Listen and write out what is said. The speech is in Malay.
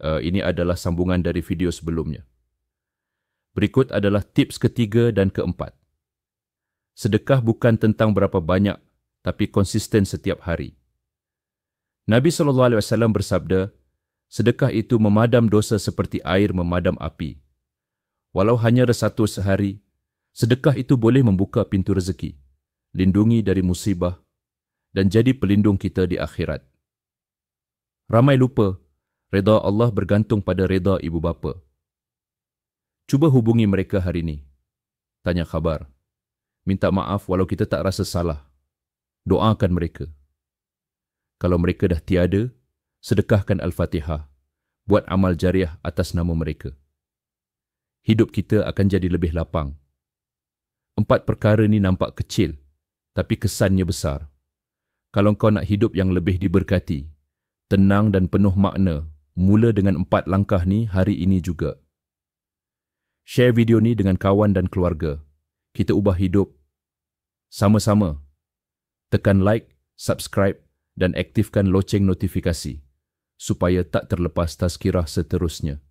Ini adalah sambungan dari video sebelumnya. Berikut adalah tips ketiga dan keempat. Sedekah bukan tentang berapa banyak, tapi konsisten setiap hari. Nabi SAW bersabda, sedekah itu memadam dosa seperti air memadam api. Walau hanya satu sehari, sedekah itu boleh membuka pintu rezeki, lindungi dari musibah, dan jadi pelindung kita di akhirat. Ramai lupa, reda Allah bergantung pada reda ibu bapa. Cuba hubungi mereka hari ini. Tanya khabar. Minta maaf walau kita tak rasa salah. Doakan mereka. Kalau mereka dah tiada, sedekahkan Al-Fatihah. Buat amal jariah atas nama mereka. Hidup kita akan jadi lebih lapang. 4 perkara ni nampak kecil, tapi kesannya besar. Kalau kau nak hidup yang lebih diberkati, tenang dan penuh makna, mula dengan 4 langkah ni hari ini juga. Share video ni dengan kawan dan keluarga. Kita ubah hidup sama-sama. Tekan like, subscribe dan aktifkan loceng notifikasi supaya tak terlepas tazkirah seterusnya.